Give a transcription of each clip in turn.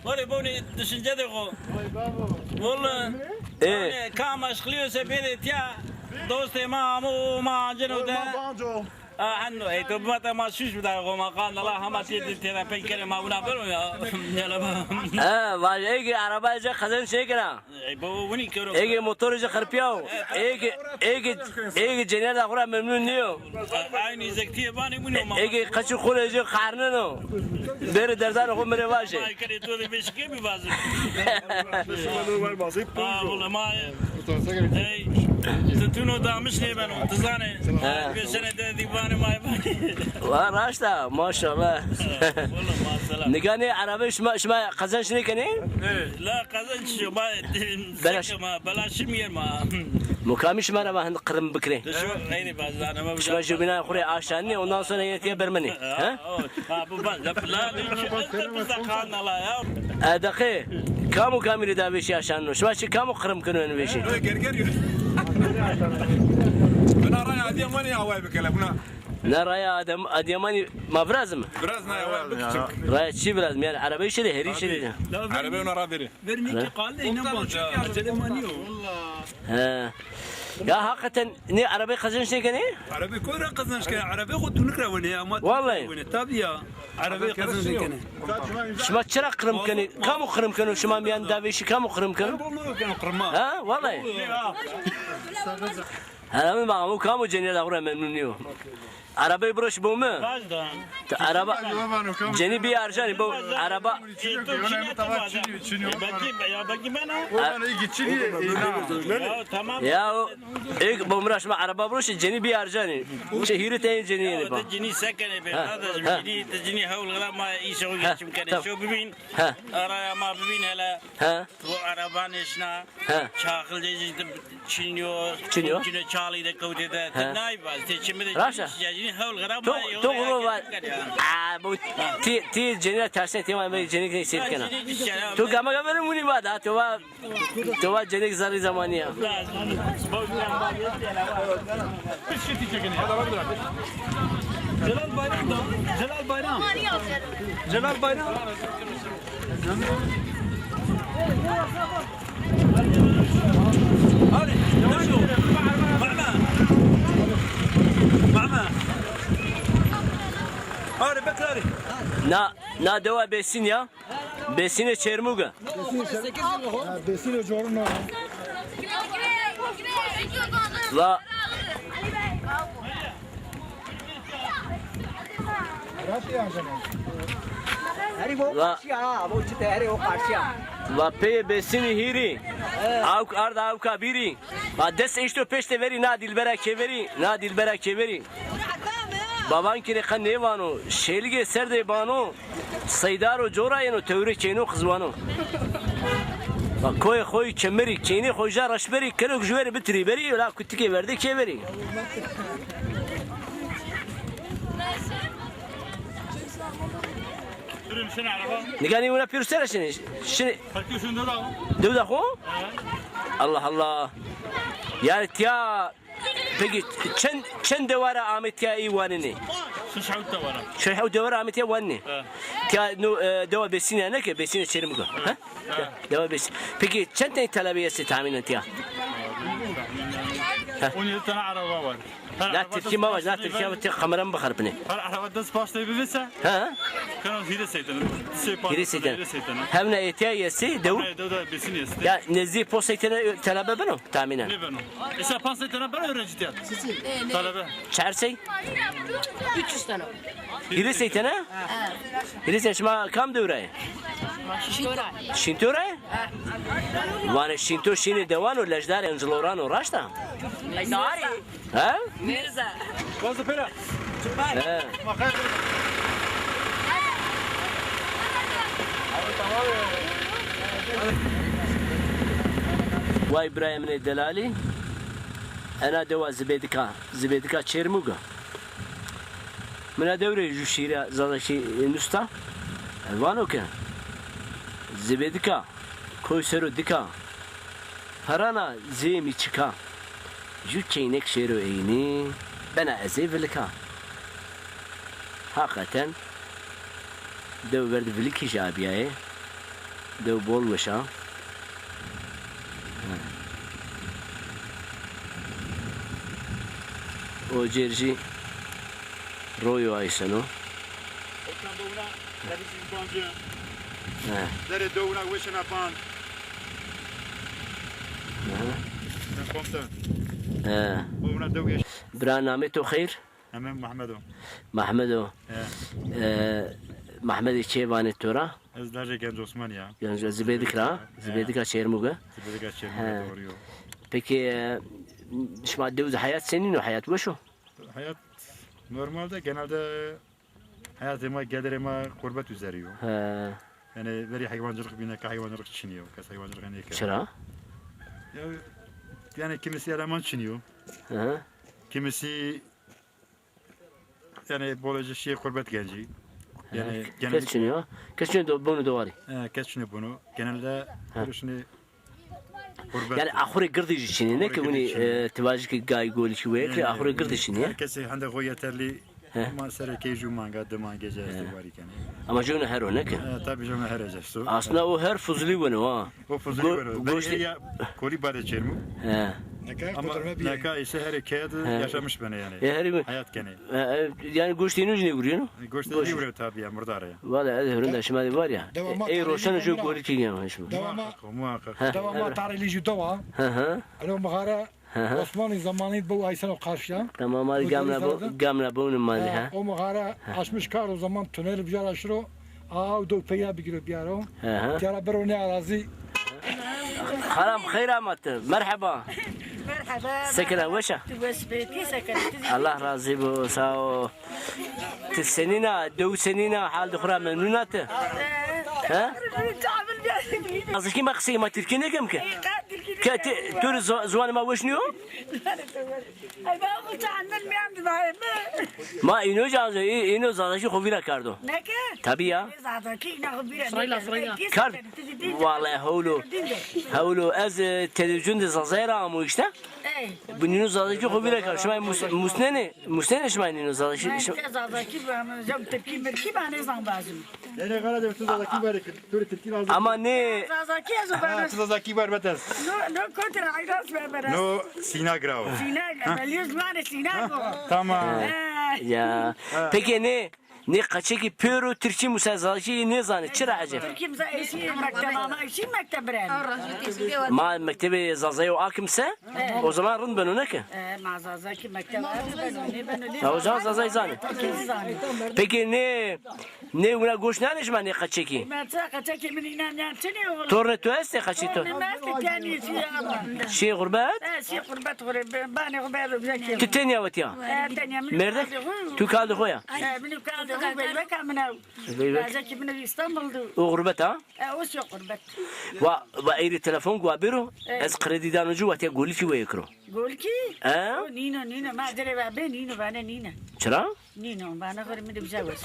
Vale boni düşünce de ko. Valla. Kam aşkılıyorsa beni tiya. Doste ma anceno da. عنه اي تو بتا ما شوش بدا ما قال الله هم تي ترى بكره ما ولا برو يلا واجه ايجي عربه جا خزن شي كنا اي بو وني كرو ايجي موتور جا خربياو ايجي جنير اخرى ممنون نيو عيني زكتي باني منو ما ايجي قچو خوله جا قرننو بير دردان خو مره واشه ما كري تو بيش كي بيبازي والله ما اي تنو دامش لي بنو تزاني بسنه ديوانه ما يباني وراشتا ما شاء الله والله ما سلام نگاني عربي شما قزن شنو كني لا قزن شو بلاش مير ما مكامش مرة ما قرم بكري شو غيري باز انا ما شما جو بنا اخري عشاني ondan sonra yetiye bermeni ها ابو باز لا لا الله يا دقي كامو كاميري دا بيشي عشانه شو باشي كامو قرم كنون بيشي انا راي اديماني هواي بكلامنا لا راي اديماني ما برازم برازنا هواي بكتشك راي شي برازم يعني عربي شي هري شي عربي وانا رادري برميكي قال لي نبغى اديماني ها يا حقيقة ني عربي خزن شي كني عربي كورة قزنش كان عربي خد نكره ولا والله تابيا عربي قزنش كان شما تشرا قرم كني كامو قرم كنو شما ميان دابيشي كامو قرم كنو كانوا قرما ها والله انا من بعمو كامو جنيل اغرى ممنونيو عربي بروش بومه عربا جني بي ارجاني بو عربا يا ايك بومراش مع عربا بروش جني بي ارجاني شهيره تاني جني با جني سكن هذا جني هول غلا ما يسوي يمكن شو ببين ارا ما ببين هلا تو عربانشنا شاغل چينيو چالي ده كوتي ده ناي باز تشمد هول غرام تو تي جنيه تاسه تي ما جنيه كيسير كنا تو كما قبل مني بعد تو جنيه زاري زمانيه جلال بايرام هذه نشو معنا هذا بكري نا دوا بسين يا بسين چرموگا بسين جورنا لا لا پی بسین هیری او ارد او کبیری و دست ایشتو پشت وری نا دلبره که وری بابان کی رخ نیوانو شیلگه سرده بانو سیدارو جوراینو توری کینو قزوانو و کوی خوی کمری کینی خوجا رشبری کلو جوری بتری بری ولا کتکی ورده کی وری نگانی ونا پیرسر شنی دو دا خو الله الله yani tiya peki çen devara Ahmet tiya iyi vanini şahut devara Ahmet tiya vanini tiya no deva besine ne ki besine çerim ko ha deva besin peki çen tane talebiyesi tahminen tiya 17 tane araba var. لا تركي ما وجه لا تركي ما تركي خمران بخربني هر araba das başta bir vese ها كانوا هيدا سيتنا هيدا سيتنا همنا يتياسي دو ده بسنيس يا نزي بوسيتنا تلابه بنو تامينا ne ben o esa pasaytana ben öğrenci talebe شعرسي 300 tane. هيدا سيتنا هيدا سيتنا كم دوره شينتورة وانا شينتو شيني دوان ولا جدار انجلوران وراشتا Nari. ها Mirza. Bazı pera واي ابراهيم من الدلالي انا دوا زبيدكا تشيرموغا من دوري جوشيرا زادشي نستا الوانوكا زبيدكا كويسرو دكا هرانا زيمي تشكا جو چينك شيرو ايني بنا ازيف لكا حقيقة Dev verdi viliki jabiye. Dev bol veşa. O cerci royo aysano. Okan doğuna, kardeşim bancı. Ha. Dere doğuna wishing upon. Ben komutan. Ha. Doğuna doğuş. برنامه تو خیر Hemen Muhammed'o. محمدو He. محمد چه تورا Ezlerce genç Osman ya. yani zibedikra zibedikra şermuga Böyle geçelim He. doğruyor. peki şma devuz hayat senin o hayat bu şu Hayat normalde genelde hayatıma gelirime kurbet üzeriyor. Yani veri hayvancılık bine ki hayvancılık çiniyor. Kas hayvancılık ne ki. çıra Yani kimisi eleman çiniyor. Kimisi yani böylece şey kurbet genci. Yani kes çiniyor kes çiniyor bunu doğru kes çiniyor bunu. Genelde görüşünü kurbet. yani ahure gırdıcı çiniyor ne ki bunu tivajik gay gol şuye ki ahure gırdıcı çiniyor Herkesi hande koy yeterli. Ama sere keju manga dema gece var iken. ama jona her o ne ki Tabii canım her ecestu. aslında o her fuzuli bunu ha O fuzuli var. Ben ya koli bade çermu. Ama neka ise her hikayede yaşamış beni yani. her Hayat gene. yani goştinu ne vuruyor Gösteri vuruyor tabii ya murdara ya. valla hırında şimdi var ya Devamlı ey roşan tarihi çok numara. gol ki yani şu Muhakkak. Devamlı tarihi judoa. Ano mağara Osmanlı zamanı bu Aysen o karşıya. tamam hadi gamla bunun mali ha O mağara açmış kar o zaman tünel bir aşırı. Aa do peya bir giriyor bir ara. Tiyara berone arazi. haram خير amat merhaba Merhaba. sekela weşa Bes beti sakareti. Allah razı bu sağ ol تسنينا دو سنينا حال دخرا منونات ها قصدك ما قصي ما تركينا كم كان تور زوان ما وشنيو ما اینو جازه اینو زادشی خوبی کردو tabii ya kard vallahi hawlo az televizyon de zazera ama işte bunun zadaşı خوبی کردو شما مسنن شما اینو زادشی Yani Karadeniz tuzadaki var. Turi Türkiye lazım. ama ne Tuzadaki var betes. No Sina Grau. Tamam. ya peki ne kaçı ki Peru Türkçe müsazalaşı ne zannet çıra acaba ma mektebi zazayı o akimse o zaman rın ben ona ki o zaman zazayı zannet peki ne buna goş ne anlaşma ne kaçı ki torne tueste kaçı to şey gurbet tüten yavat ya merdek tu kaldı koya o gurbet ha و ايري تلفون قابرو از قردي دانو جو واتي قولي شي ويكرو قولكي اه نينا ما ادري بابا نينا بانا نينا شرا نينا بانا غير من بجاوز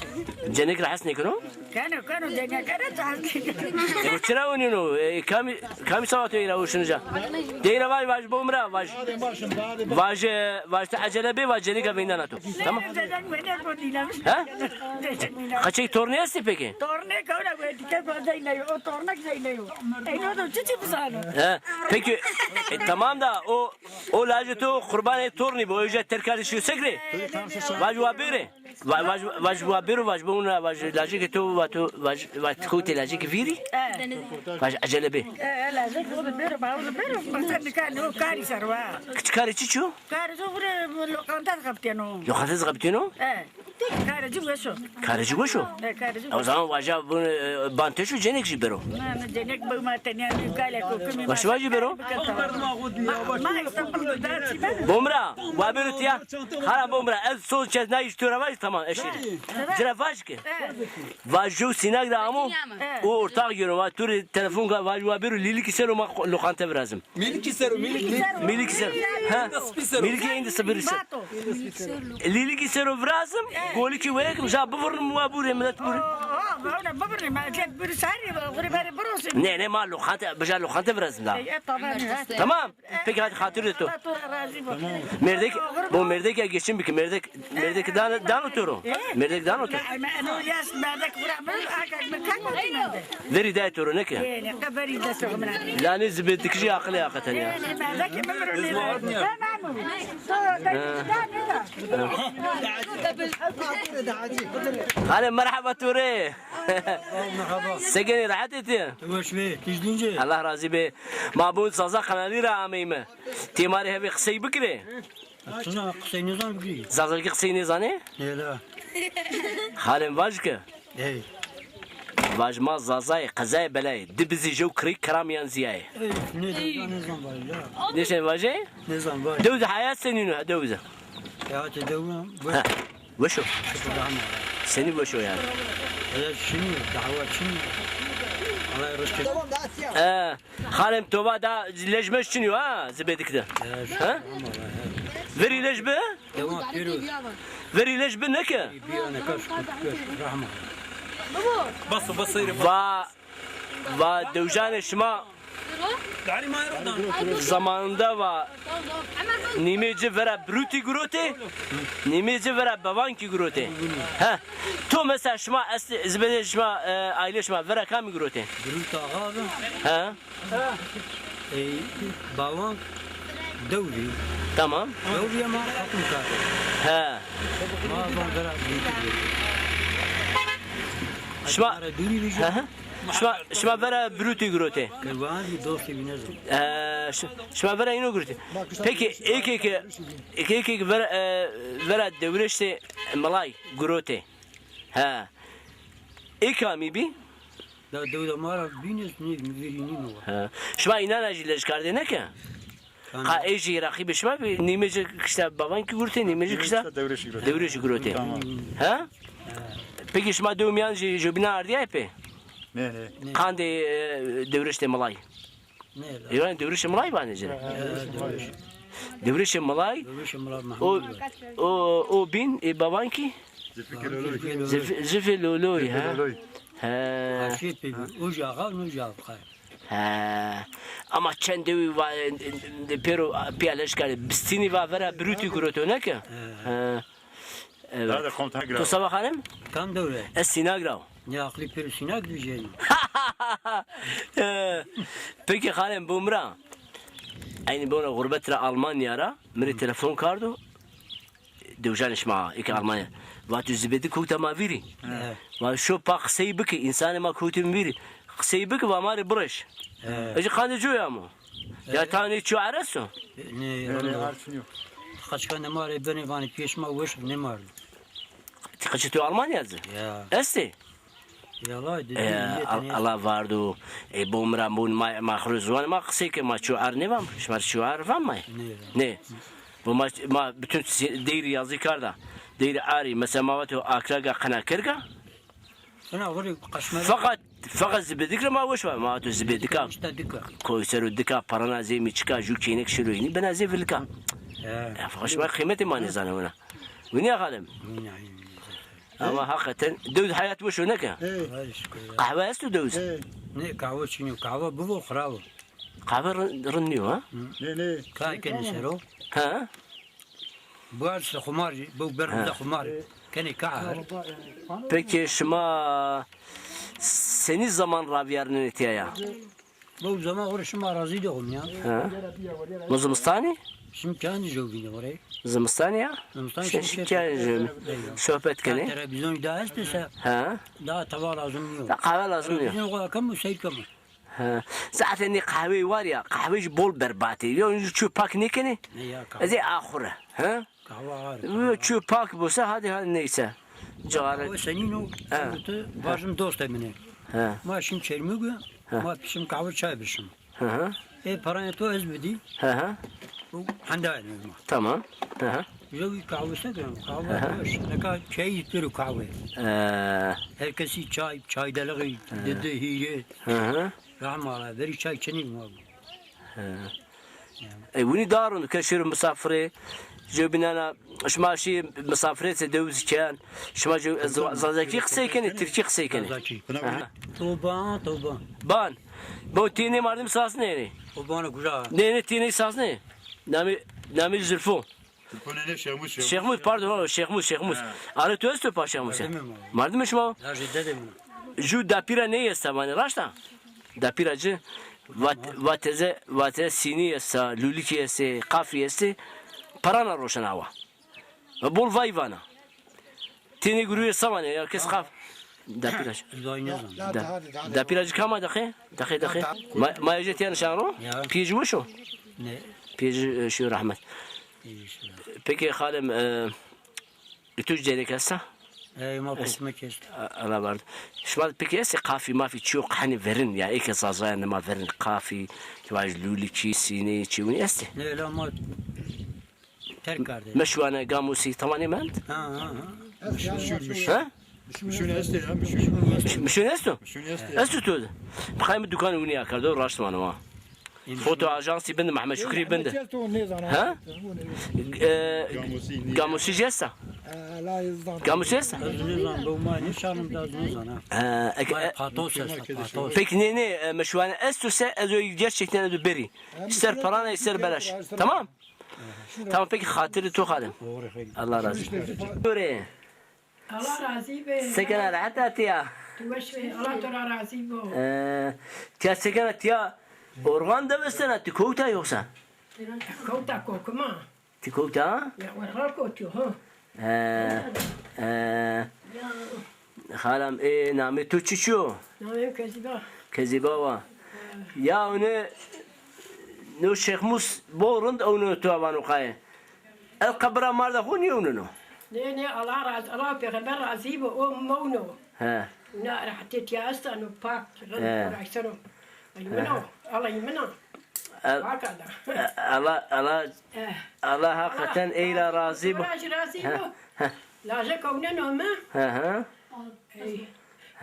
جنك راح نكرو كانوا دنيا كانت شرا ونينو كامي ساعات يرا وشنجا ديرا واج بومرا واج تعجل بي واج لي قبينا تو تمام ها خشي تورنيستي بيكي تورني كونا وديك زينا او تورنك زينا اينو دو تشي بزانو ها بيكي تمام دا o lajeto kurban torni bu öje terkali şu segre vaj wabire vaj wabire vaj buna vaj laje to vaj kuti laje viri vaj acele be لا زي بيرو مثلا كانوا كاري سروا kari çiçu كاري زوبر لو كانت خبتينو yo khatız gabtino كاري جو وشو kari çiçu كاري جو o zaman vaja bu banteşu cenek jibero انا جنك بما تنيا قال كوكمي baş vaj jibero ما يستقبل داتي bomra wabire tiya hala bomra ez sol çezna iştura vaj tamam eşir jira vaj ki vaj jo sinag da amo o ortak yürü va tur telefon vaj wabire lilik sero ma lokanta birazım miliki sero ha miliki indi sabır lilik sero birazım قولي كي وياك مشى بفرن موابوري من تبوري أنا ببرني ما جت برسالي غريب هذا بروسي نه نه ما لو خانت بجا لو خانت برزم لا tamam peki hadi hatırlı tut merdek bu merdek ya geçin bir merdek dan oturuyor merdek dan otur أنا ياس بعدك برامل أكاد مكان veri de oturuyor ne ki يعني قبري ده سومنا yani zibedikci aklı hakikaten ya يعني بعدك بمرني لا هلا مرحبا توري سجني راحتي وش بيه تجدينجي الله راضي به معبود سازا قنالي را اميمه تيماري هبي قصي بكري شنو قصي نظام بقري زازلك قصي نزاني لا حالم واجك اي واجما زازاي قزاي بلاي دبزي جو كري كراميان زياي نظام باي لا ليش واجي نظام باي دوز حياة سنينو دوزة يا تدوم وشو سني وشو يعني شنو دعوات شنو الله يرزقك خالم توبا دا لجمش شنو زبيدك ده ها فري لجبه دوام بيرو فري لجبه نكا بيانا كاش رحمه و دوجان شما zamanında va nimeci vera bruti grote nimeci vera babanki grote ha to mesela şma zbede şma aile şma vera kam grote بروتا غابة ha اي باوان دولي tamam دولي ما حكم كار ha ما بقدر şma دولي بيجي ha şma vera bruti grote كوان دوستي بينزل şma vera ino grote peki iki vera devreşte malay grote ha ikami bi دا دولة مارا بينز نيك مديرينينو شما اینا نجیلش کرده نکه قا ایجی رقیب شما نیمه کشته بابان کی گرته نیمه کشته دورش گرته ها peki شما دومیان جو بنا اردیه پی Ne. قاند دورش ملای نيلا ایران دورش ملای بانه جره دورش ملای دوش مرا o bin baban ki زفل لولوی ها ha عشيت بيبي وجا غال وجا بخير Ha, ama kendi va pero pialeş kare bistini va vera bruti kuroto ne ki? Ha. Daha da komutan Tu grav. sabah hanım? كم دولة؟ Es sinagrav. يا أخلي بيرسيناك ديجين Peki hanım bumra. Aynı böyle gurbetle Almanya'ra meri telefon kardo. Devjan işma iki Almanya. Va tu zibedi kukta ma viri. Va şu pak seybiki insanı ma kutum viri. Seybiki va mari bruş. Eci kanı joya mı? Ya tane çu arasu. ني خش كان ماري بني فاني بيش ما وش نمار Tıkaçı Almanya'zı. يا Esti. يا الله دي Allah vardı. Bumra bun mahruzwan ma qsi ki ma çu ar ne vam? Şmar çu ar vam mı? Ne? Bu ma bütün değeri yazı karda. Değeri ari mesela mavatu akraga qana kirga. أنا أقول قشمر Fakat zibedikle ma hoş var. Ma tu zibedika. اشتدك Koyseru dika parana zemi çıka ju kinek şiroyni bana zevilka. Ya fakat ma kıymeti ma ne zanı ona. Ve ne halim? Ama hakikaten dövd hayat bu şu ne ki? Kahve estu dövd. ني قهوة شنو قهوة ببو خراو Kahve rınlıyor ha? Ne. كاي كان سرو Ha? بوال خمار بو برد خمار كان كعر Peki şuma seni zaman ravyarının etiyaya. بو زمان غور شما راضي لهم يا Ha? Muzumstani? شم كان جوبين غوري Zımstani ya? زمستان Şeker sohbet kene. تلفزيون دا استسا Ha? دا تبع لازم يوم Da kahve lazım diyor. تلفزيون غورا كم وسيد كم Ha. Zaten ne kahve var ya kahveci bol berbat ediyor. Şu pak ne kene? يا Ezi ahire. Ha? قهوة عارف Şu pak bulsa hadi neyse. Cigara. سنينو بازم دوست مني Ha. ما شم شرمي ما بشم قهوة شاي بشم Hı hı. براني تو ازبدي Hı hı. حنداي Tamam. Hı hı. جوي قهوة سكر قهوة وش لكا شاي يتبرو قهوة herkesi çay dalağı dedi hiye rahmala veri çay çenin var Bunu darun keşir misafiri جو بنانا شما شي مسافرت دوز كان شما جو زازكي قسيكن تركي قسيكن Zaki. Toban, toban. بان بو تيني ماردم ساس نيني Toban'a güzel. نيني تيني ساس ني نامي زلفو Telefonu ne şeymiş شيخ موس باردون شيخ موس اره تو است پا شيخ موس مردم شما Laje dedim. جو داپیرا نیست مانی راشتا داپیرا جو واتزه سینی است لولیکی است قافی است پرانا روشن آوا و بول وایوانا تینی گروه سامانه یا کس قاف داپیرا Zaynazam. داپیرا جو کما دخه ما یجت یان شانو پیج وشو Ne? پیج شو رحمت پکی خالم توش جديك هسه Ma kısmı kesti. انا برضه شمال بيكيس قافي ما في تشوق حني فرن يا ايك صازان ما فرن قافي كواج لولي تشي سيني تشوني استي Ne la ma terk kardeş. مشوانا قاموسي طبعا ما انت Ha. ها Müşün este ya müşün. مشو نستو Müşün este. استو تو بخايم الدكان ويني اكردو راشت مانا ما فوتو اجانسي بند محمد شكري بند ها قاموسي جيسا قاموسي جيسا Nizam bu ma ne şanım da nizam ha. Patos sesle patos. Peki ne meşruane estüse ezo gerçekten ezo beri. İster parana ister belaş. Tamam? Tamam peki hatırı tu halim. Allah razı olsun. Dure. Allah razı be. Sekene rahat tiya. Tuvaşve Allah tora razı bo. Tiya sekene tiya. Organ da mesela tikota yoksa. Kota kokma. Tikota? Ya var kotu ha. Halam nami tu çiço. Ne kesiba. Keziba. Ya onu نو شيخ موس بورند او نو تو بانو قاي القبر مرضى هون يونو Ne Allah razı Allah peygamber razı bo o mono. ها Ne rahat etiyasta no pak. Raisano. Ayımno. Allah yımno. Bakada. الله حقيقة إلى راضي Razı bo. Laje kovne no ma. ها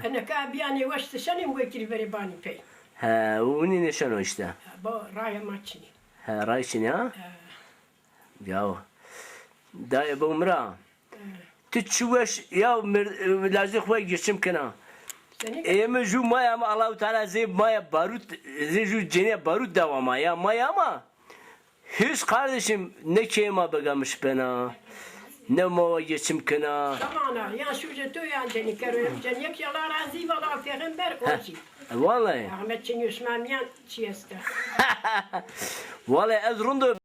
أنا كابياني وش تشني موكل بريباني بي. ها وني نشانو işte با رايا ماتشني. ها رايشين ya ياو داي بومرا تتشوش يا لازم خوي جسم كنا ايام جو ما يا الله تعالى زي ما يا بارود زي جو جنيه بارود دوama ya ما ama hiç kardeşim ne kema begamış bana ne ma geçim kına Tamam ya şu jeto ya ceni karıyorum cenik ya Allah razı valla peygamber oji. vallahi Ahmet Çin Osman yan çiyesta. vallahi ez rundu